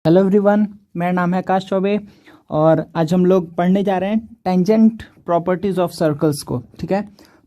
Hello everyone, मेरा नाम है आकाश चौबे और आज हम लोग पढ़ने जा रहे हैं टेंजेंट प्रॉपर्टीज ऑफ सर्कल्स को। ठीक है,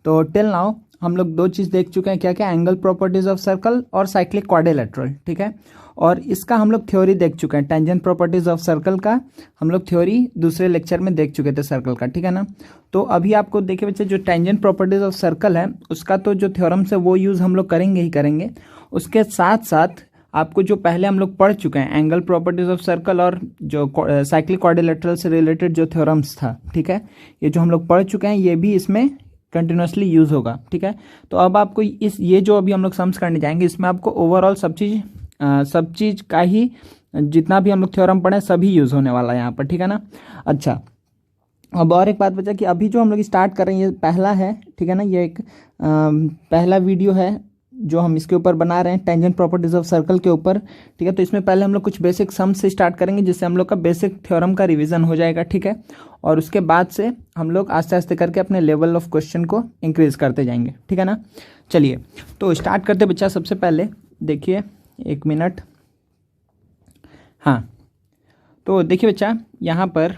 तो टिल नाउ हम लोग दो चीज़ देख चुके हैं, क्या क्या, एंगल प्रॉपर्टीज ऑफ सर्कल और साइक्लिक क्वाड्रिलेटरल। ठीक है, और इसका हम लोग थ्योरी देख चुके हैं, टेंजेंट प्रॉपर्टीज ऑफ सर्कल का हम लोग थ्योरी दूसरे लेक्चर में देख चुके थे सर्कल का। ठीक है ना, तो अभी आपको देखिए बच्चे, जो टेंजेंट प्रॉपर्टीज ऑफ सर्कल है उसका तो जो थ्योरम्स है वो यूज़ हम लोग करेंगे ही करेंगे। उसके साथ साथ आपको जो पहले हम लोग पढ़ चुके हैं एंगल प्रॉपर्टीज ऑफ सर्कल और जो साइक्लिक क्वाड्रिलेटरल से रिलेटेड जो थ्योरम्स था, ठीक है, ये जो हम लोग पढ़ चुके हैं ये भी इसमें कंटिन्यूसली यूज होगा। ठीक है, तो अब आपको ये जो अभी हम लोग सम्स करने जाएंगे इसमें आपको ओवरऑल सब चीज़ का ही जितना भी हम लोग थ्योरम पढ़े सभी यूज होने वाला है यहाँ पर। ठीक है ना। अच्छा, अब और एक बात बचा कि अभी जो हम लोग स्टार्ट कर रहे हैं ये पहला है। ठीक है ना, ये एक पहला वीडियो है जो हम इसके ऊपर बना रहे हैं टेंजेंट प्रॉपर्टीज ऑफ सर्कल के ऊपर। ठीक है, तो इसमें पहले हम लोग कुछ बेसिक सम से स्टार्ट करेंगे जिससे हम लोग का बेसिक थ्योरम का रिवीजन हो जाएगा। ठीक है, और उसके बाद से हम लोग आस्ते आस्ते करके अपने लेवल ऑफ क्वेश्चन को इंक्रीज करते जाएंगे। ठीक है ना, चलिए तो स्टार्ट करते बच्चा। सबसे पहले देखिए, एक मिनट। हाँ, तो देखिए बच्चा, यहाँ पर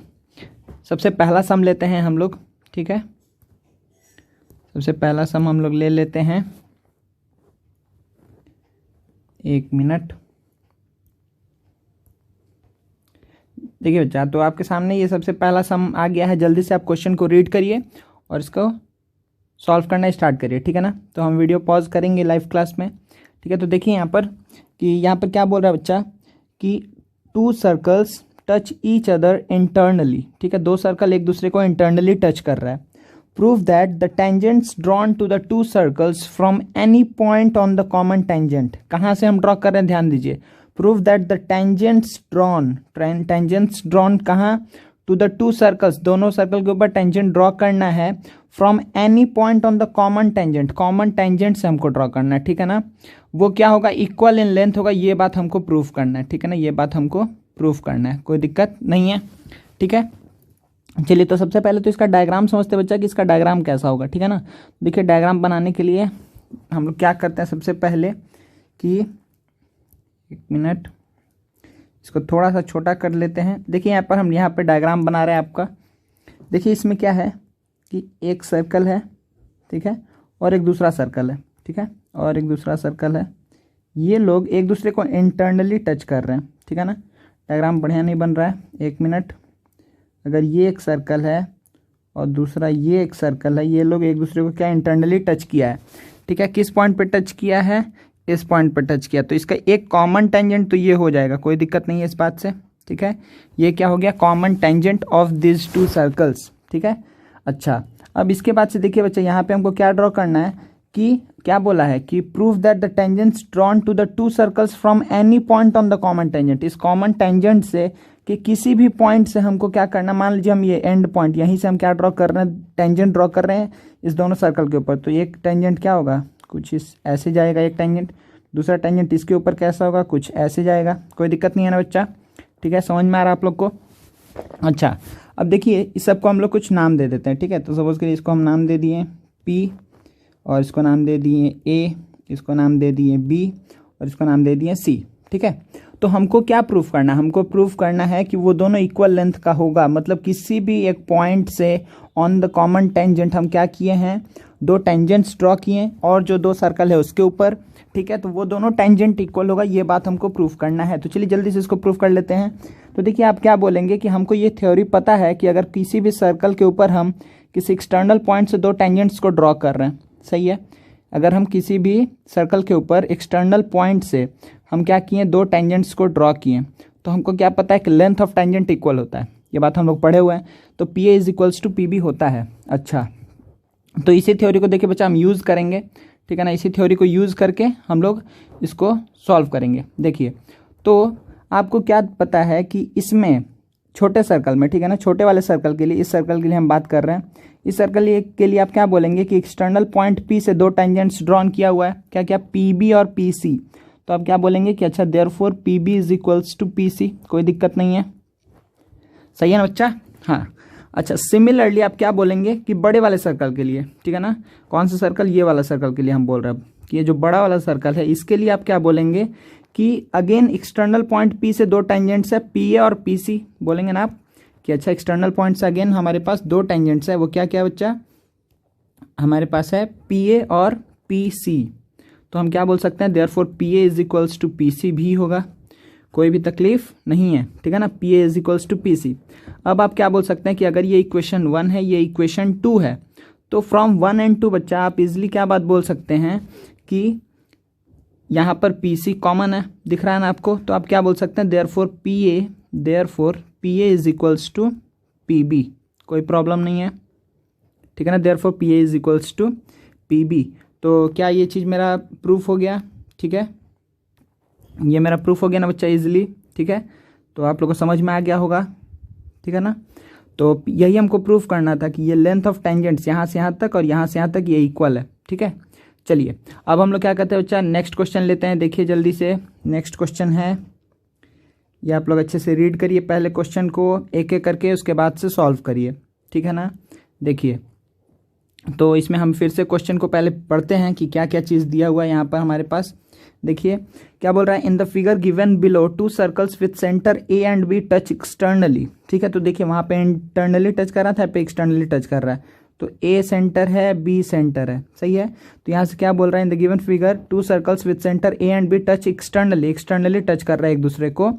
सबसे पहला सम लेते हैं हम लोग। ठीक है, सबसे पहला सम हम लोग ले लेते हैं, एक मिनट। देखिए बच्चा, तो आपके सामने ये सबसे पहला सम आ गया है। जल्दी से आप क्वेश्चन को रीड करिए और इसको सॉल्व करना स्टार्ट करिए। ठीक है ना, तो हम वीडियो पॉज करेंगे लाइव क्लास में। ठीक है, तो देखिए यहाँ पर कि यहाँ पर क्या बोल रहा है बच्चा कि to circles touch each other internally. ठीक है, दो सर्कल एक दूसरे को इंटरनली टच कर रहा है। Prove that the tangents drawn to the two circles from any point on the common tangent. कहाँ से हम ड्रॉ कर रहे हैं, ध्यान दीजिए। Prove that the tangents drawn कहाँ, टू द टू सर्कल्स, दोनों सर्कल के ऊपर टेंजेंट ड्रॉ करना है, from any point on the common tangent, common tangent से हमको ड्रॉ करना है। ठीक है ना, वो क्या होगा, इक्वल इन लेंथ होगा, ये बात हमको प्रूव करना है। ठीक है ना, ये बात हमको प्रूव करना है, कोई दिक्कत नहीं है। ठीक है, चलिए तो सबसे पहले तो इसका डायग्राम समझते बच्चा कि इसका डायग्राम कैसा होगा। ठीक है ना, देखिए डायग्राम बनाने के लिए हम लोग क्या करते हैं, सबसे पहले कि एक मिनट इसको थोड़ा सा छोटा कर लेते हैं। देखिए यहाँ पर हम यहाँ पे डायग्राम बना रहे हैं आपका। देखिए इसमें क्या है कि एक सर्कल है, ठीक है, और एक दूसरा सर्कल है। ठीक है, और एक दूसरा सर्कल है। ये लोग एक दूसरे को इंटरनली टच कर रहे हैं। ठीक है ना, डायग्राम बढ़िया नहीं बन रहा है, एक मिनट। अगर ये एक सर्कल है और दूसरा ये एक सर्कल है, ये लोग एक दूसरे को क्या इंटरनली टच किया है। ठीक है, किस पॉइंट पे टच किया है, इस पॉइंट पे टच किया, तो इसका एक कॉमन टेंजेंट तो ये हो जाएगा, कोई दिक्कत नहीं है इस बात से। ठीक है, ये क्या हो गया, common tangent of this to circles. ठीक है, अच्छा, अब इसके बाद से देखिए बच्चे, यहाँ पे हमको क्या ड्रॉ करना है कि क्या बोला है कि prove that the tangents drawn to the two circles from any point on the common tangent. इस कॉमन टेंजेंट से कि किसी भी पॉइंट से हमको क्या करना, मान लीजिए हम ये एंड पॉइंट, यहीं से हम क्या ड्रॉ कर रहे हैं, टेंजेंट ड्रॉ कर रहे हैं इस दोनों सर्कल के ऊपर। तो एक टेंजेंट क्या होगा, कुछ इस ऐसे जाएगा एक टेंजेंट, दूसरा टेंजेंट इसके ऊपर कैसा होगा, कुछ ऐसे जाएगा। कोई दिक्कत नहीं है ना बच्चा। ठीक है, समझ में आ रहा है आप लोग को। अच्छा, अब देखिए इस सबको हम लोग कुछ नाम दे देते हैं। ठीक है, तो सपोज करिए इसको हम नाम दे दिए P, और इसको नाम दे दिए A, इसको नाम दे दिए B, और इसको नाम दे दिए C। ठीक है, तो हमको क्या प्रूफ करना है, हमको प्रूफ करना है कि वो दोनों इक्वल लेंथ का होगा। मतलब किसी भी एक पॉइंट से ऑन द कॉमन टेंजेंट हम क्या किए हैं, दो टेंजेंट्स ड्रॉ किए और जो दो सर्कल है उसके ऊपर। ठीक है, तो वो दोनों टेंजेंट इक्वल होगा, ये बात हमको प्रूफ करना है। तो चलिए जल्दी से इसको प्रूफ कर लेते हैं। तो देखिए आप क्या बोलेंगे कि हमको ये थ्योरी पता है कि अगर किसी भी सर्कल के ऊपर हम किसी एक्सटर्नल पॉइंट से दो टेंजेंट्स को ड्रॉ कर रहे हैं, सही है, अगर हम किसी भी सर्कल के ऊपर एक्सटर्नल पॉइंट से हम क्या किए, दो टेंजेंट्स को ड्रॉ किए, तो हमको क्या पता है कि लेंथ ऑफ टेंजेंट इक्वल होता है। ये बात हम लोग पढ़े हुए हैं, तो P A is equals to P B होता है। अच्छा, तो इसी थ्योरी को देखिए बच्चा हम यूज़ करेंगे। ठीक है ना, इसी थ्योरी को यूज़ करके हम लोग इसको सॉल्व करेंगे। देखिए, तो आपको क्या पता है कि इसमें छोटे सर्कल में, ठीक है ना, छोटे वाले सर्कल के लिए, इस सर्कल के लिए हम बात कर रहे हैं, इस सर्कल के लिए आप क्या बोलेंगे कि एक्सटर्नल पॉइंट P से दो टेंजेंट्स ड्रॉन किया हुआ है, क्या क्या, PB और PC। तो आप क्या बोलेंगे कि अच्छा therefore PB is equals to PC। कोई दिक्कत नहीं है, सही है ना बच्चा। हाँ, अच्छा, सिमिलरली आप क्या बोलेंगे कि बड़े वाले सर्कल के लिए, ठीक है ना, कौन सा सर्कल, ये वाला सर्कल के लिए हम बोल रहे हैं कि ये जो बड़ा वाला सर्कल है इसके लिए आप क्या बोलेंगे कि अगेन एक्सटर्नल पॉइंट पी से दो टेंजेंट्स है, पी ए और पी सी। बोलेंगे ना आप कि अच्छा एक्सटर्नल पॉइंट से अगेन हमारे पास दो टेंजेंट्स है, वो क्या क्या बच्चा हमारे पास है, पी ए और पी सी। तो हम क्या बोल सकते हैं, therefore P A is equals to P C भी होगा, कोई भी तकलीफ नहीं है, ठीक है ना। P A is equals to P C. अब आप क्या बोल सकते हैं कि अगर ये इक्वेशन 1 है, ये इक्वेशन 2 है, तो फ्रॉम 1 एंड 2 बच्चा आप इजिली क्या बात बोल सकते हैं कि यहाँ पर पी सी कॉमन है, दिख रहा है ना आपको, तो आप क्या बोल सकते हैं, therefore P A is equals to P B, कोई प्रॉब्लम नहीं है, ठीक है ना। Therefore P A is equals to P B. तो क्या ये चीज़ मेरा प्रूफ हो गया, ठीक है, ये मेरा प्रूफ हो गया ना बच्चा इजीली, ठीक है। तो आप लोगों को समझ में आ गया होगा, ठीक है ना। तो यही हमको प्रूफ करना था कि ये लेंथ ऑफ टेंजेंट्स यहाँ से यहाँ तक और यहाँ से यहाँ तक ये इक्वल है, ठीक है। चलिए अब हम लोग क्या करते हैं बच्चा, नेक्स्ट क्वेश्चन लेते हैं। देखिए जल्दी से, नेक्स्ट क्वेश्चन है, ये आप लोग अच्छे से रीड करिए पहले क्वेश्चन को एक एक करके, उसके बाद से सॉल्व करिए, ठीक है ना। देखिए तो इसमें हम फिर से क्वेश्चन को पहले पढ़ते हैं कि क्या क्या चीज़ दिया हुआ है यहाँ पर हमारे पास। देखिए क्या बोल रहा है, in the figure given below two circles with centre A and B touch externally, ठीक है। तो देखिए वहाँ पे इंटरनली टच कर रहा था, पे एक्सटर्नली टच कर रहा है, तो ए सेंटर है, बी सेंटर है, सही है। तो यहाँ से क्या बोल रहा है, in the given figure two circles with centre A and B touch externally touch कर रहा है एक दूसरे को।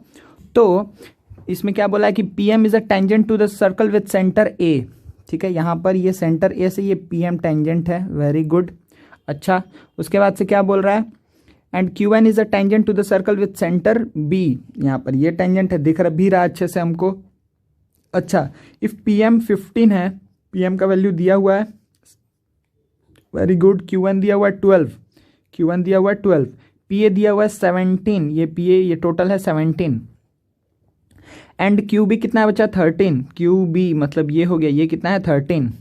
तो इसमें क्या बोला है कि P M is a tangent to the circle with centre A, ठीक है। यहाँ पर ये सेंटर ए से ये पी एम टेंजेंट है, वेरी गुड, अच्छा। उसके बाद से क्या बोल रहा है, and Q N is a tangent to the circle with centre B, यहाँ पर ये टेंजेंट है, दिख रहा भी रहा अच्छे से हमको, अच्छा। इफ पी एम 15 है, पी एम का वैल्यू दिया हुआ है, वेरी गुड, क्यू एन दिया हुआ है 12, क्यू एन दिया हुआ है 12, पी ए दिया हुआ है 17, ये पी ए ये टोटल है 17, एंड क्यू बी कितना है बच्चा 13, क्यू बी मतलब ये हो गया, ये कितना है 13,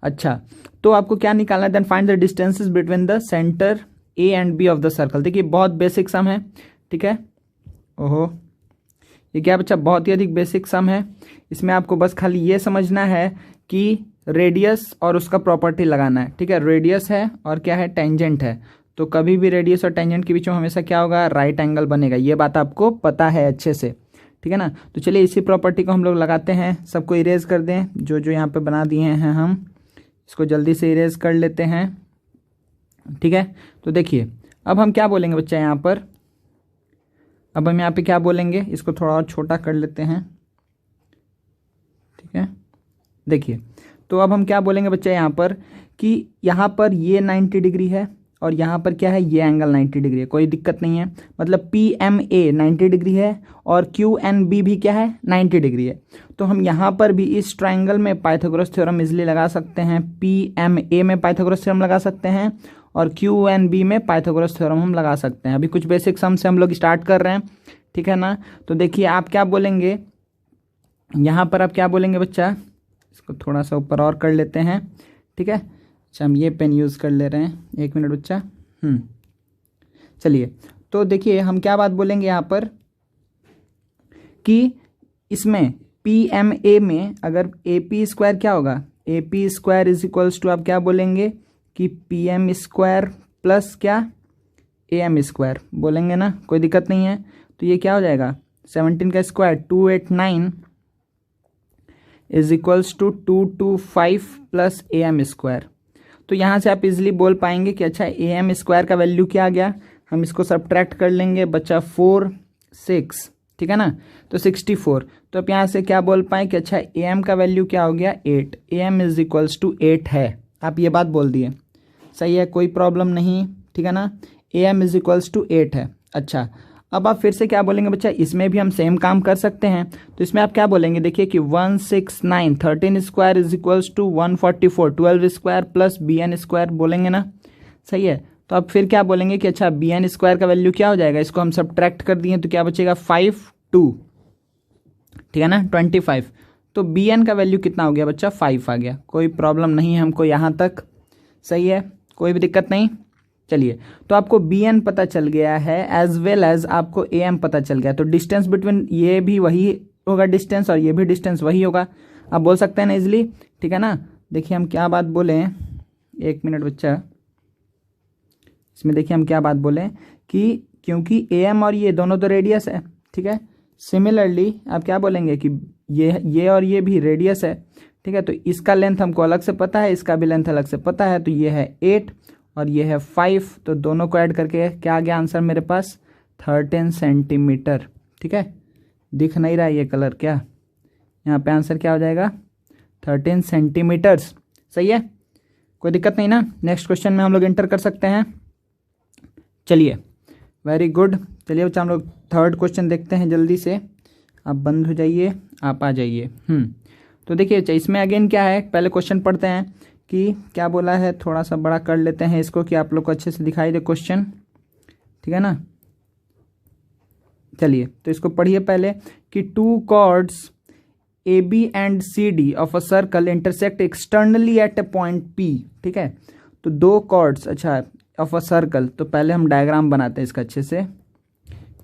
अच्छा। तो आपको क्या निकालना है, then find the distances between the centre A and B of the circle. देखिए बहुत बेसिक सम है, ठीक है, ओहो ये क्या बच्चा बहुत ही अधिक बेसिक सम है। इसमें आपको बस खाली ये समझना है कि रेडियस और उसका प्रॉपर्टी लगाना है, ठीक है। रेडियस है और क्या है, टेंजेंट है, तो कभी भी रेडियस और टेंजेंट के बीच में हमेशा क्या होगा, राइट एंगल बनेगा, ये बात आपको पता है अच्छे से, ठीक है ना। तो चलिए इसी प्रॉपर्टी को हम लोग लगाते हैं, सबको इरेज कर दें, जो जो यहाँ पे बना दिए हैं हम इसको जल्दी से इरेज कर लेते हैं, ठीक है। तो देखिए अब हम क्या बोलेंगे बच्चा यहाँ पर, अब हम यहाँ पे क्या बोलेंगे, इसको थोड़ा और छोटा कर लेते हैं, ठीक है। देखिए तो अब हम क्या बोलेंगे बच्चा यहाँ पर कि यहाँ पर ये 90 डिग्री है और यहाँ पर क्या है, ये एंगल 90 डिग्री है, कोई दिक्कत नहीं है, मतलब पी एम ए 90 डिग्री है और क्यू एन बी भी क्या है 90 डिग्री है। तो हम यहाँ पर भी इस ट्राइंगल में पाइथागोरस थ्योरम इजिली लगा सकते हैं, पी एम ए में पाइथागोरस थ्योरम लगा सकते हैं और क्यू एन बी में पाइथागोरस थ्योरम हम लगा सकते हैं। अभी कुछ बेसिक सम से हम लोग स्टार्ट कर रहे हैं, ठीक है ना। तो देखिए आप क्या बोलेंगे यहाँ पर, आप क्या बोलेंगे बच्चा, इसको थोड़ा सा ऊपर और कर लेते हैं, ठीक है। अच्छा हम ये पेन यूज़ कर ले रहे हैं, एक मिनट बच्चा, चलिए। तो देखिए हम क्या बात बोलेंगे यहाँ पर कि इसमें पी एम ए में अगर ए पी स्क्वायर क्या होगा, A P square is equals to, आप क्या बोलेंगे कि पी एम स्क्वायर प्लस क्या ए एम स्क्वायर बोलेंगे ना, कोई दिक्कत नहीं है। तो ये क्या हो जाएगा, 17 का square 289 is equals to 225 plus A M square. तो यहाँ से आप इजिली बोल पाएंगे कि अच्छा ए एम स्क्वायर का वैल्यू क्या आ गया, हम इसको सब्ट्रैक्ट कर लेंगे बच्चा 4 6, ठीक है ना, तो 64। तो आप यहाँ से क्या बोल पाए कि अच्छा ए एम का वैल्यू क्या हो गया 8, A M is equals to 8 है, आप ये बात बोल दिए, सही है, कोई प्रॉब्लम नहीं, ठीक है ना। A M is equals to 8 है, अच्छा। अब आप फिर से क्या बोलेंगे बच्चा, इसमें भी हम सेम काम कर सकते हैं। तो इसमें आप क्या बोलेंगे, देखिए कि 169 13 square is equals to 144 12 square plus B N square बोलेंगे ना, सही है। तो अब फिर क्या बोलेंगे कि अच्छा बी एन स्क्वायर का वैल्यू क्या हो जाएगा, इसको हम सब्ट्रैक्ट कर दिए तो क्या बचेगा 5 2, ठीक है ना 25। तो बी एन का वैल्यू कितना हो गया बच्चा 5 आ गया, कोई प्रॉब्लम नहीं है हमको यहाँ तक, सही है, कोई भी दिक्कत नहीं। चलिए तो आपको बी एन पता चल गया है एज वेल एज आपको ए एम पता चल गया, तो डिस्टेंस बिटवीन ये भी वही होगा डिस्टेंस और ये भी डिस्टेंस वही होगा, आप बोल सकते हैं ना इजिली, ठीक है ना। देखिए हम क्या बात बोले, एक मिनट बच्चा, इसमें देखिए हम क्या बात बोले कि क्योंकि ए एम और ये दोनों तो रेडियस है, ठीक है। सिमिलरली आप क्या बोलेंगे कि ये और ये भी रेडियस है, ठीक है। तो इसका लेंथ हमको अलग से पता है, इसका भी लेंथ अलग से पता है, तो ये है 8 और ये है 5, तो दोनों को ऐड करके क्या आ गया आंसर मेरे पास 13 सेंटीमीटर, ठीक है। दिख नहीं रहा है ये कलर क्या, यहाँ पे आंसर क्या हो जाएगा 13 सेंटीमीटर्स, सही है, कोई दिक्कत नहीं ना। नेक्स्ट क्वेश्चन में हम लोग एंटर कर सकते हैं। चलिए वेरी गुड। चलिए बच्चा हम लोग थर्ड क्वेश्चन देखते हैं जल्दी से। आप बंद हो जाइए, आप आ जाइए। तो देखिए बच्चा इसमें अगेन क्या है, पहले क्वेश्चन पढ़ते हैं कि क्या बोला है, थोड़ा सा बड़ा कर लेते हैं इसको कि आप लोग को अच्छे से दिखाई दे क्वेश्चन, ठीक है ना। चलिए तो इसको पढ़िए पहले कि 2 chords AB and CD of a circle intersect externally at a point P, ठीक है। तो 2 chords अच्छा ऑफ अ सर्कल, तो पहले हम डायग्राम बनाते हैं इसका अच्छे से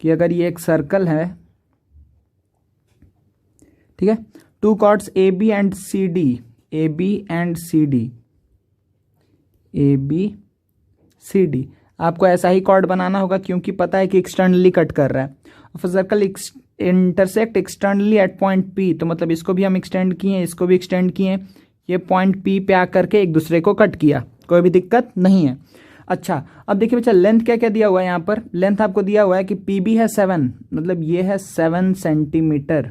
कि अगर ये एक सर्कल है, ठीक है। 2 chords AB and CD, AB and CD, AB CD, आपको ऐसा ही कॉर्ड बनाना होगा क्योंकि पता है कि एक्सटर्नली कट कर रहा है। Of a circle intersect externally at point P, तो मतलब इसको भी हम एक्सटेंड किए, इसको भी एक्सटेंड किए, ये पॉइंट P पे आकर के एक दूसरे को कट किया, कोई भी दिक्कत नहीं है। अच्छा अब देखिए बच्चा लेंथ क्या क्या दिया हुआ है, यहाँ पर लेंथ आपको दिया हुआ है कि PB है 7, मतलब ये है 7 सेंटीमीटर,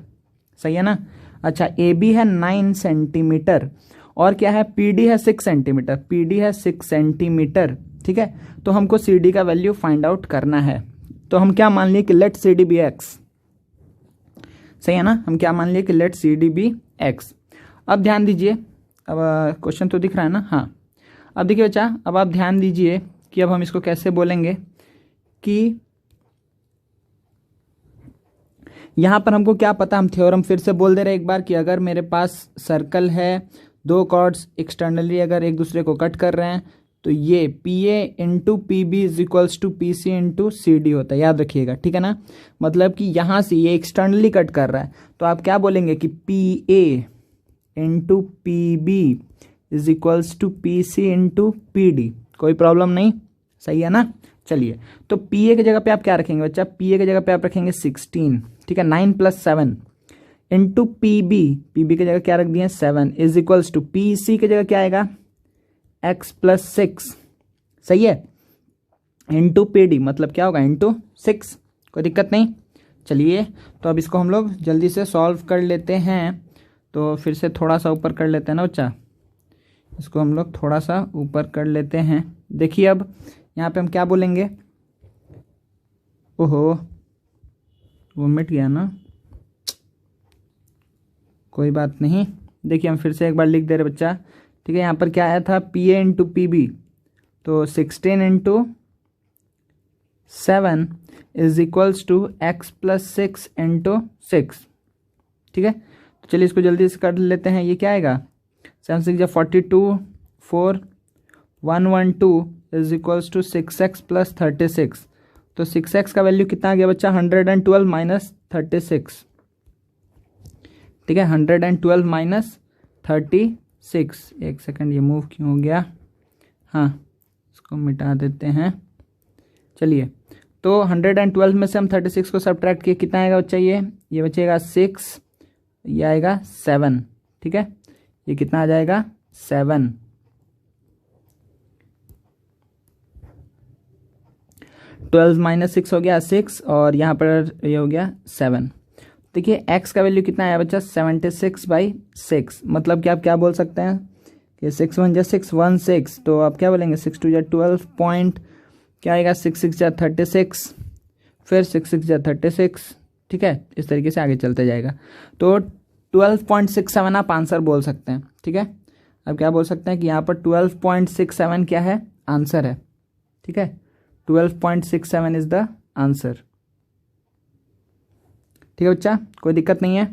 सही है ना। अच्छा AB है 9 सेंटीमीटर और क्या है PD है 6 सेंटीमीटर, PD है 6 सेंटीमीटर, ठीक है। तो हमको CD का वैल्यू फाइंड आउट करना है, तो हम क्या मान लिए कि लेट CD बी x, सही है ना। हम क्या मान लिए कि लेट CD बी x। अब ध्यान दीजिए, अब क्वेश्चन तो दिख रहा है ना, हाँ। अब देखिए बच्चा, अब आप ध्यान दीजिए कि अब हम इसको कैसे बोलेंगे कि यहाँ पर हमको क्या पता, हम थ्योरम फिर से बोल दे रहे एक बार कि अगर मेरे पास सर्कल है, 2 chords एक्सटर्नली अगर एक दूसरे को कट कर रहे हैं, तो ये PA into PB is equals to PC into CD होता है, याद रखिएगा, ठीक है ना। मतलब कि यहाँ से ये एक्सटर्नली कट कर रहा है, तो आप क्या बोलेंगे कि PA into PB is equals to PC into PD, कोई प्रॉब्लम नहीं, सही है ना। चलिए तो PA की जगह पे आप क्या रखेंगे बच्चा, PA की जगह पे आप रखेंगे 16, ठीक है, 9 + 7 इंटू PB, PB की जगह क्या रख दिए 7 इज इक्वल्स टू PC की जगह क्या आएगा x + 6, सही है, इंटू PD मतलब क्या होगा इंटू 6, कोई दिक्कत नहीं। चलिए तो अब इसको हम लोग जल्दी से सॉल्व कर लेते हैं। तो फिर से थोड़ा सा ऊपर कर लेते हैं ना बच्चा, इसको हम लोग थोड़ा सा ऊपर कर लेते हैं। देखिए अब यहाँ पे हम क्या बोलेंगे, ओहो वो मिट गया ना, कोई बात नहीं। देखिए हम फिर से एक बार लिख दे रहे बच्चा, ठीक है। यहाँ पर क्या आया था PA इंटू PB, तो 16 into 7 is equals to x + 6 into 6, ठीक है। तो चलिए इसको जल्दी से कर लेते हैं, ये क्या आएगा 7 × 6 = 42, 4 112 इज इक्वल्स टू 6x + 36, तो 6x का वैल्यू कितना आ गया बच्चा 112 माइनस 36, ठीक है, 112 माइनस 36। एक सेकंड ये मूव क्यों हो गया, हाँ इसको मिटा देते हैं। चलिए तो 112 में से हम 36 को सब्ट्रैक्ट किए, कितना आएगा बच्चा, ये बचेगा 6, ये आएगा 7, ठीक है, ये कितना आ जाएगा 7। 12 माइनस 6 हो गया 6 और यहाँ पर ये हो गया 7। देखिए x का वैल्यू कितना आया बच्चा 76/6, मतलब कि आप क्या बोल सकते हैं कि 6 × 1 = 6 16, तो आप क्या बोलेंगे 6 × 2 = 12 पॉइंट क्या आएगा 6 × 6 = 36, फिर 6 × 6 = 36, ठीक है। इस तरीके से आगे चलते जाएगा, तो 12.67 आप आंसर बोल सकते हैं, ठीक है। अब क्या बोल सकते हैं कि यहाँ पर 12.67 क्या है आंसर है, ठीक है, 12.67 इज द आंसर, ठीक है बच्चा, कोई दिक्कत नहीं है।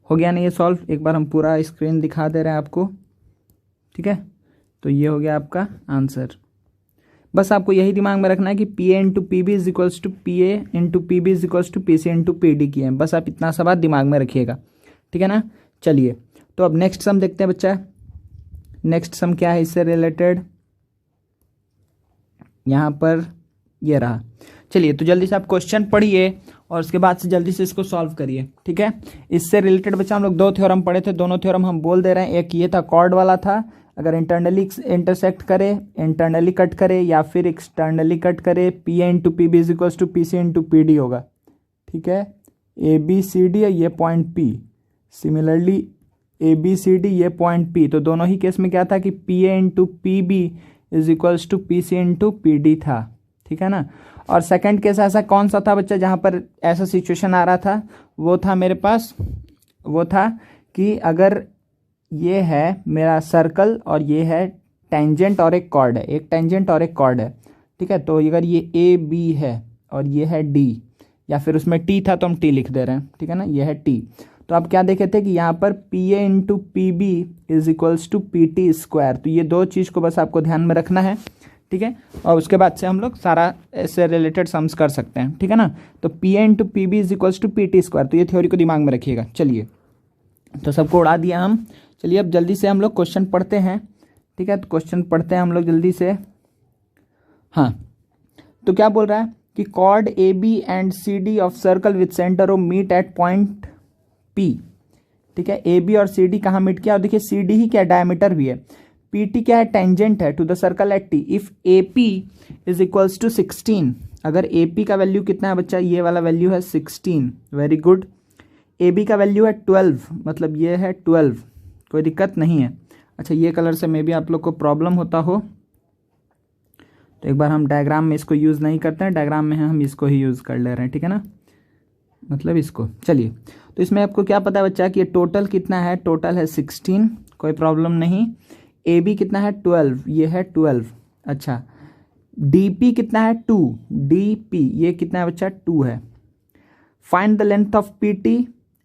हो गया नहीं ये सॉल्व, एक बार हम पूरा स्क्रीन दिखा दे रहे हैं आपको, ठीक है। तो ये हो गया आपका आंसर। बस आपको यही दिमाग में रखना है कि PA into PB is equals to PA into PB is equals to PC into PD की है, बस आप इतना सा बात दिमाग में रखिएगा, ठीक है ना। चलिए तो अब नेक्स्ट सम देखते हैं बच्चा। नेक्स्ट सम क्या है इससे रिलेटेड, यहाँ पर ये रहा। चलिए तो जल्दी से आप क्वेश्चन पढ़िए और उसके बाद से जल्दी से इसको सॉल्व करिए, ठीक है। इससे रिलेटेड बच्चा हम लोग 2 थ्योरम पढ़े थे, दोनों थ्योरम हम बोल दे रहे हैं। एक ये था कॉर्ड वाला था, अगर इंटरनली इंटरसेक्ट करे, इंटरनली कट करे या फिर एक्सटर्नली कट करे, P A into P B is equals to P C into P D होगा, ठीक है। ए बी सी डी ये point P, similarly A B C D ये पॉइंट पी, तो दोनों ही केस में क्या था कि P A into P B is equals to P C into P D था, ठीक है ना। और सेकंड केस ऐसा कौन सा था बच्चा जहाँ पर ऐसा सिचुएशन आ रहा था, वो था मेरे पास, वो था कि अगर ये है मेरा सर्कल और ये है टेंजेंट और एक कॉर्ड है, एक टेंजेंट और एक कॉर्ड है, ठीक है। तो अगर ये ए बी है और ये है डी, या फिर उसमें टी था तो हम टी लिख दे रहे हैं, ठीक है ना, ये है टी। तो आप क्या देखे थे कि यहाँ पर P A into P B is equals to P T square, तो ये 2 चीज़ को बस आपको ध्यान में रखना है, ठीक है। और उसके बाद से हम लोग सारा इससे रिलेटेड सम्स कर सकते हैं, ठीक है ना। तो P A into P B is equals to P T square, तो ये थ्योरी को दिमाग में रखिएगा। चलिए तो सबको उड़ा दिया हम। चलिए अब जल्दी से हम लोग क्वेश्चन पढ़ते हैं, ठीक है। तो क्वेश्चन पढ़ते हैं हम लोग जल्दी से। हाँ, तो क्या बोल रहा है कि chord A B and C D of circle with centre O meet at point P, ठीक है। ए बी और सी डी कहाँ मीट किया, और देखिए सी डी ही क्या डायमीटर भी है, पी टी क्या है, टेंजेंट है to the circle at T. If A P is equals to 16, अगर ए पी का वैल्यू कितना है बच्चा, ये वाला वैल्यू है 16, वेरी गुड। ए बी का वैल्यू है 12, मतलब ये है 12, कोई दिक्कत नहीं है। अच्छा, ये कलर से मे भी आप लोग को प्रॉब्लम होता हो, तो एक बार हम डायग्राम में इसको यूज़ नहीं करते हैं, डायग्राम में हम इसको ही यूज़ कर ले रहे हैं, ठीक है ना, मतलब इसको। चलिए तो इसमें आपको क्या पता है बच्चा कि ये टोटल कितना है, टोटल है 16, कोई प्रॉब्लम नहीं। ए बी कितना है 12, ये है 12। अच्छा, डी पी कितना है 2, डी पी ये कितना है बच्चा 2 है। Find the length of P T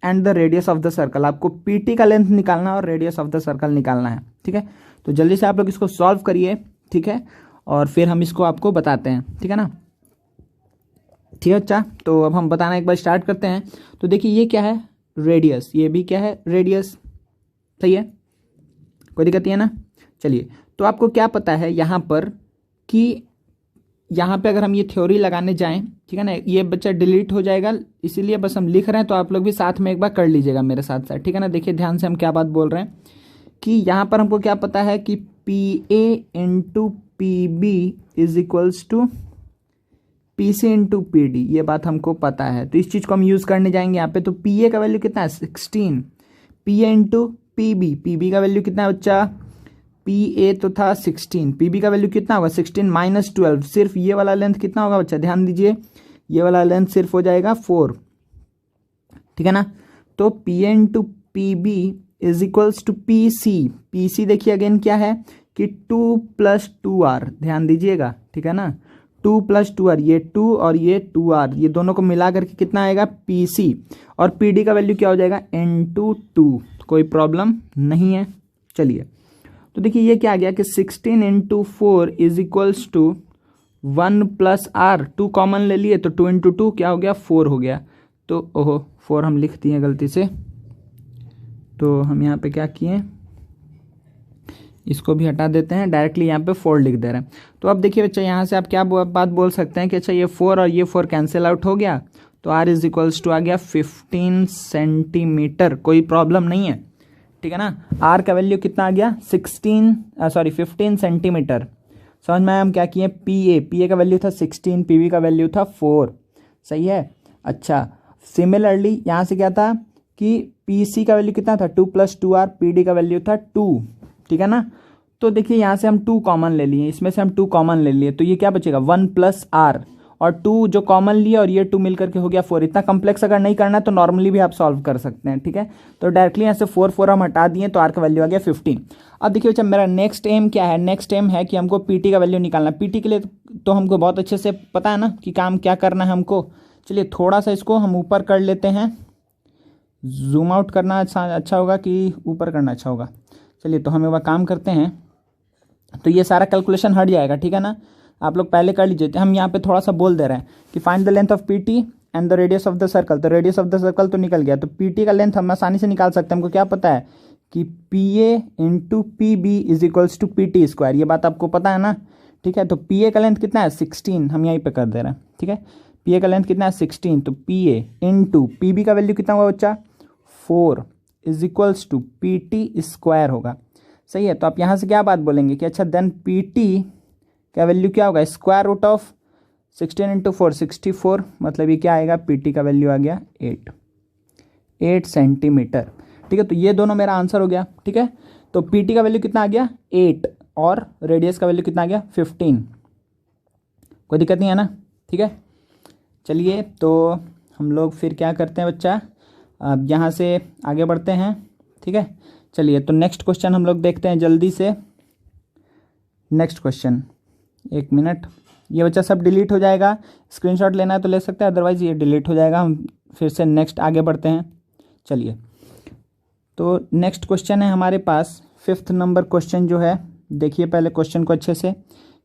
and the radius of the circle, आपको पी टी का लेंथ निकालना है और रेडियस ऑफ द सर्कल निकालना है, ठीक है। तो जल्दी से आप लोग इसको सॉल्व करिए, ठीक है, और फिर हम इसको आपको बताते हैं, ठीक है ना। ठीक है अच्छा, तो अब हम बताना एक बार स्टार्ट करते हैं। तो देखिए ये क्या है, रेडियस, ये भी क्या है, रेडियस, सही है, कोई दिक्कत नहीं है ना। चलिए तो आपको क्या पता है यहाँ पर कि यहाँ पे अगर हम ये थ्योरी लगाने जाएं, ठीक है ना, ये बच्चा डिलीट हो जाएगा, इसीलिए बस हम लिख रहे हैं, तो आप लोग भी साथ में एक बार कर लीजिएगा मेरे साथ साथ, ठीक है ना। देखिए ध्यान से हम क्या बात बोल रहे हैं कि यहाँ पर हमको क्या पता है कि P A into P B is equals to P C into P D, ये बात हमको पता है। तो इस चीज़ को हम यूज़ करने जाएंगे यहाँ पे। तो पी ए का वैल्यू कितना है 16, P A into P B का वैल्यू कितना है बच्चा, पी ए तो था 16, पी बी का वैल्यू कितना होगा 16 माइनस 12, सिर्फ ये वाला लेंथ कितना होगा बच्चा, ध्यान दीजिए, ये वाला लेंथ सिर्फ हो जाएगा 4, ठीक है ना। तो P A into P B is equals to P C देखिए अगेन क्या है कि 2 + 2r, ध्यान दीजिएगा, ठीक है ना, 2 + 2r, ये 2 और ये 2r, ये दोनों को मिला करके कितना आएगा पी सी, और पी डी का वैल्यू क्या हो जाएगा *2, कोई प्रॉब्लम नहीं है। चलिए तो देखिए ये क्या आ गया कि 16 × 4 is equals to 1 + r, 2 common ले लिए तो 2 × 2 क्या हो गया 4 हो गया। तो ओहो 4 हम लिख दिए गलती से, तो हम यहाँ पे क्या किए, इसको भी हटा देते हैं, डायरेक्टली यहाँ पे 4 लिख दे रहे हैं। तो अब देखिए बच्चा यहाँ से आप क्या बात बोल सकते हैं कि अच्छा ये 4 और ये 4 कैंसिल आउट हो गया, तो r इज इक्वल्स टू आ गया 15 सेंटीमीटर, कोई प्रॉब्लम नहीं है, ठीक है ना। r का वैल्यू कितना आ गया 15 सेंटीमीटर। समझ में आया हम क्या किए, पी ए का वैल्यू था 16, पी बी का वैल्यू था 4, सही है। अच्छा सिमिलरली यहाँ से क्या था कि पी सी का वैल्यू कितना था 2 + 2r, पी डी का वैल्यू था 2, ठीक है ना। तो देखिए यहाँ से हम 2 कॉमन ले लिए, इसमें से हम 2 कॉमन ले लिए, तो ये क्या बचेगा 1 + r, और 2 जो कॉमन लिए और ये 2 मिलकर के हो गया 4। इतना कम्प्लेक्स अगर नहीं करना है तो नॉर्मली भी आप सॉल्व कर सकते हैं, ठीक है। तो डायरेक्टली यहाँ से 4 हम हटा दिए, तो r का वैल्यू आ गया 15। अब देखिए बच्चा मेरा नेक्स्ट एम क्या है, नेक्स्ट एम है कि हमको पी टी का वैल्यू निकालना है। पी टी के लिए तो हमको बहुत अच्छे से पता है ना कि काम क्या करना है हमको। चलिए थोड़ा सा इसको हम ऊपर कर लेते हैं, जूम आउट करना अच्छा होगा कि ऊपर करना अच्छा होगा। चलिए तो हम एक बार काम करते हैं, तो ये सारा कैलकुलेशन हट जाएगा, ठीक है ना, आप लोग पहले कर लीजिए। हम यहाँ पे थोड़ा सा बोल दे रहे हैं कि find the length of P T and the radius of the circle, तो रेडियस ऑफ द सर्कल तो निकल गया, तो पी टी का लेंथ हम आसानी से निकाल सकते हैं। हमको क्या पता है कि P A into P B is equals to P T square, ये बात आपको पता है ना, ठीक है। तो पी ए का लेंथ कितना है 16, हम यहीं पे कर दे रहे हैं, ठीक है। पी ए का लेंथ कितना है 16, तो P A into P B का वैल्यू कितना होगा बच्चा 4 is equals to P T square होगा। सही है। तो आप यहाँ से क्या बात बोलेंगे कि अच्छा देन पी टी का वैल्यू क्या होगा स्क्वायर रूट ऑफ 16 इंटू 4 64, मतलब ये क्या आएगा पी टी का वैल्यू आ गया 8 सेंटीमीटर। ठीक है। तो ये दोनों मेरा आंसर हो गया। ठीक है। तो पी टी का वैल्यू कितना आ गया 8 और रेडियस का वैल्यू कितना आ गया 15। कोई दिक्कत नहीं है ना। ठीक है। चलिए तो हम लोग फिर क्या करते हैं बच्चा, अब यहाँ से आगे बढ़ते हैं। ठीक है। चलिए तो नेक्स्ट क्वेश्चन हम लोग देखते हैं जल्दी से। नेक्स्ट क्वेश्चन, एक मिनट, ये बच्चा सब डिलीट हो जाएगा, स्क्रीनशॉट लेना है तो ले सकते हैं, अदरवाइज ये डिलीट हो जाएगा। हम फिर से नेक्स्ट आगे बढ़ते हैं। चलिए तो नेक्स्ट क्वेश्चन है हमारे पास 5th नंबर क्वेश्चन जो है, देखिए पहले क्वेश्चन को अच्छे से,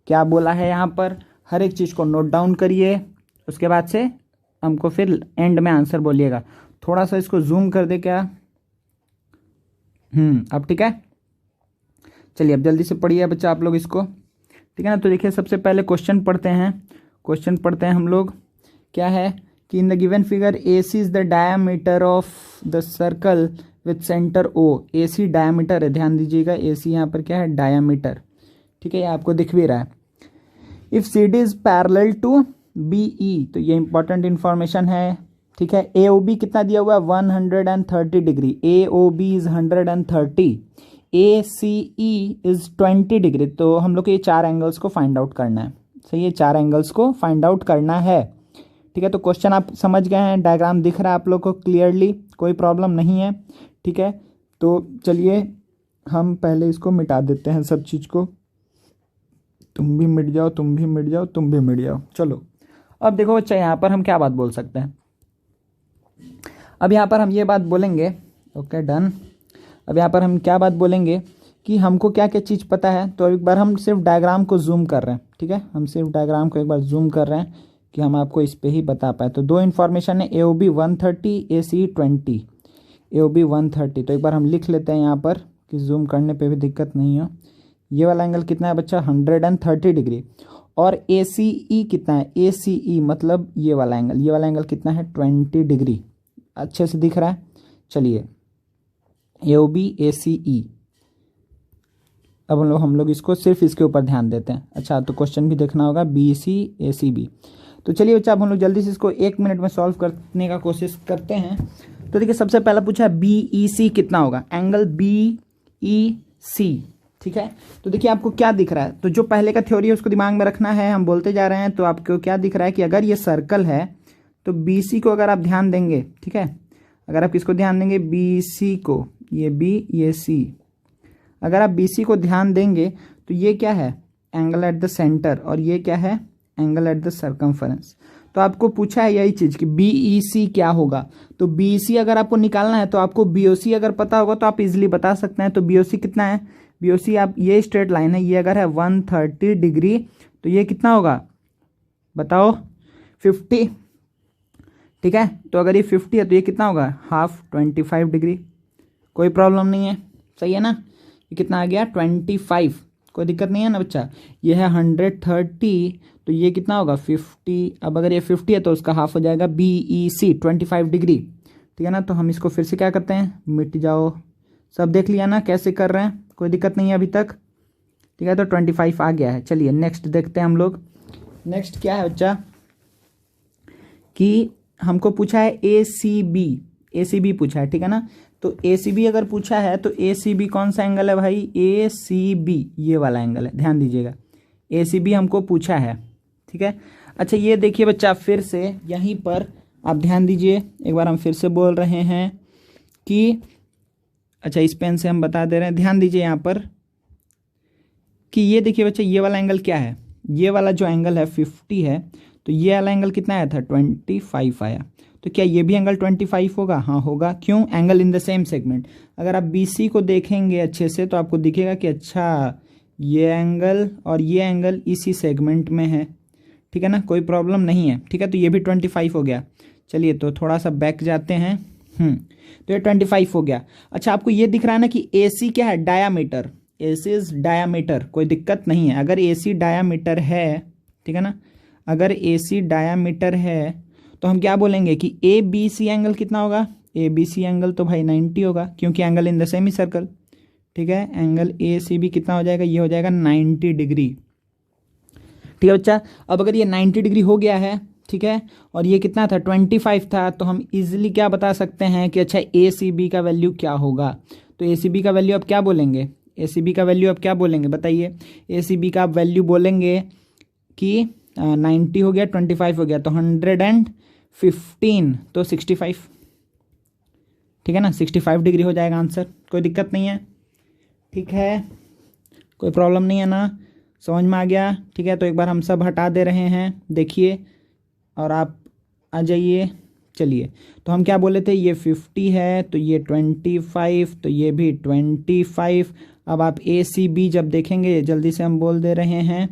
क्या बोला है यहाँ पर, हर एक चीज़ को नोट डाउन करिए, उसके बाद से हमको फिर एंड में आंसर बोलिएगा। थोड़ा सा इसको जूम कर दे क्या, अब ठीक है। चलिए अब जल्दी से पढ़िए बच्चा आप लोग इसको, ठीक है ना। तो देखिए सबसे पहले क्वेश्चन पढ़ते हैं। क्वेश्चन पढ़ते हैं हम लोग, क्या है कि in the given figure A C is the diameter of the circle with centre O. A C diameter है, ध्यान दीजिएगा, ए सी यहाँ पर क्या है डायामीटर। ठीक है, ये आपको दिख भी रहा है। If C D is parallel to B E, तो ये इंपॉर्टेंट इंफॉर्मेशन है। ठीक है। ए ओ बी कितना दिया हुआ है 130 degree, A O B is 130, A C E is 20 degree. तो हम लोग को ये 4 एंगल्स को फाइंड आउट करना है। सही है, 4 एंगल्स को फाइंड आउट करना है। ठीक है। तो क्वेश्चन आप समझ गए हैं, डायग्राम दिख रहा है आप लोग को क्लियरली, कोई प्रॉब्लम नहीं है। ठीक है। तो चलिए हम पहले इसको मिटा देते हैं सब चीज़ को, तुम भी मिट जाओ, तुम भी मिट जाओ, तुम भी मिट जाओ। चलो अब देखो बच्चा, यहाँ पर हम क्या बात बोल सकते हैं। अब यहाँ पर हम ये बात बोलेंगे, ओके डन। अब यहाँ पर हम क्या बात बोलेंगे कि हमको क्या क्या चीज़ पता है। तो एक बार हम सिर्फ डायग्राम को जूम कर रहे हैं। ठीक है, हम सिर्फ डायग्राम को एक बार जूम कर रहे हैं कि हम आपको इस पे ही बता पाए। तो 2 इन्फॉर्मेशन है, ए O B 130, A C 20, A O B 130। तो एक बार हम लिख लेते हैं यहाँ पर कि जूम करने पे भी दिक्कत नहीं हो। ये वाला एंगल कितना है बच्चा 130 डिग्री, और ए सी ई कितना है, ए सी ई मतलब ये वाला एंगल, ये वाला एंगल कितना है 20 डिग्री। अच्छे से दिख रहा है। चलिए ए ओ बी ए सी ई, अब हम लोग इसको सिर्फ इसके ऊपर ध्यान देते हैं। अच्छा तो क्वेश्चन भी देखना होगा, बी सी ए सी बी। तो चलिए बच्चा अब हम लोग जल्दी से इसको 1 मिनट में सॉल्व करने का कोशिश करते हैं। तो देखिए सबसे पहला पूछा है बी ई सी कितना होगा, एंगल बी ई सी। ठीक है। तो देखिए आपको क्या दिख रहा है, तो जो पहले का थ्योरी है उसको दिमाग में रखना है, हम बोलते जा रहे हैं। तो आपको क्या दिख रहा है कि अगर ये सर्कल है तो बी सी को अगर आप ध्यान देंगे, ठीक है, अगर आप किसको ध्यान देंगे बी सी को, ये बी ये सी, अगर आप बी सी को ध्यान देंगे तो ये क्या है एंगल एट द सेंटर, और ये क्या है एंगल एट द सर्कमफरेंस। तो आपको पूछा है यही चीज़ कि बी ई सी क्या होगा। तो बी सी अगर आपको निकालना है तो आपको बी ओ सी अगर पता होगा तो आप इजीली बता सकते हैं। तो बी ओ सी कितना है, बी ओ सी आप, ये स्ट्रेट लाइन है, ये अगर है 130 डिग्री तो ये कितना होगा बताओ 50। ठीक है। तो अगर ये 50 है तो ये कितना होगा हाफ 25 डिग्री। कोई प्रॉब्लम नहीं है, सही है ना। ये कितना आ गया 25, कोई दिक्कत नहीं है ना बच्चा। ये है 130 तो ये कितना होगा 50। अब अगर ये 50 है तो उसका हाफ हो जाएगा बी ई सी 25 डिग्री। ठीक है ना। तो हम इसको फिर से क्या करते हैं, मिट जाओ, सब देख लिया ना कैसे कर रहे हैं, कोई दिक्कत नहीं है अभी तक। ठीक है। तो 25 आ गया है। चलिए नेक्स्ट देखते हैं हम लोग। नेक्स्ट क्या है बच्चा कि हमको पूछा है ए सी बी, ए सी बी पूछा है। ठीक है ना। तो ए सी बी अगर पूछा है तो ए सी बी कौन सा एंगल है भाई, ए सी बी ये वाला एंगल है, ध्यान दीजिएगा, ए सी बी हमको पूछा है। ठीक है। अच्छा ये देखिए बच्चा फिर से यहीं पर आप ध्यान दीजिए, एक बार हम फिर से बोल रहे हैं कि, अच्छा इस पेन से हम बता दे रहे हैं, ध्यान दीजिए यहाँ पर कि ये देखिए बच्चा ये वाला एंगल क्या है, ये वाला जो एंगल है 50 है, तो ये वाला एंगल कितना आया था 25 आया। तो क्या ये भी एंगल 25 होगा, हाँ होगा। क्यों, angle in the same segment. अगर आप बी सी को देखेंगे अच्छे से तो आपको दिखेगा कि अच्छा ये एंगल और ये एंगल इसी सेगमेंट में है। ठीक है ना, कोई प्रॉब्लम नहीं है। ठीक है। तो ये भी 25 हो गया। चलिए तो थोड़ा सा बैक जाते हैं। तो ये 25 हो गया। अच्छा आपको ये दिख रहा है ना कि ए सी क्या है डायामीटर, एसीज डायामीटर, कोई दिक्कत नहीं है। अगर एसी डायामीटर है, ठीक है ना, अगर एसी डायामीटर है तो हम क्या बोलेंगे कि ए बी सी एंगल कितना होगा, ए बी सी एंगल तो भाई 90 होगा, क्योंकि angle in the semi circle, ठीक है। एंगल ए सी बी कितना हो जाएगा, ये हो जाएगा 90 डिग्री, ठीक है बच्चा। अब अगर ये 90 डिग्री हो गया है, ठीक है, और ये कितना था 25 था, तो हम इजीली क्या बता सकते हैं कि अच्छा ए सी बी का वैल्यू क्या होगा। तो ए सी बी का वैल्यू अब क्या बोलेंगे, ए सी बी का वैल्यू अब क्या बोलेंगे बताइए। ए सी बी का आप वैल्यू बोलेंगे कि 90 हो गया, 25 हो गया, तो 115 तो 65, ठीक है ना, 65 डिग्री हो जाएगा आंसर। कोई दिक्कत नहीं है, ठीक है, कोई प्रॉब्लम नहीं है ना, समझ में आ गया, ठीक है। तो एक बार हम सब हटा दे रहे हैं, देखिए, और आप आ जाइए। चलिए, तो हम क्या बोले थे, ये 50 है, तो ये 25, तो ये भी 25। अब आप ए सी बी जब देखेंगे, जल्दी से हम बोल दे रहे हैं,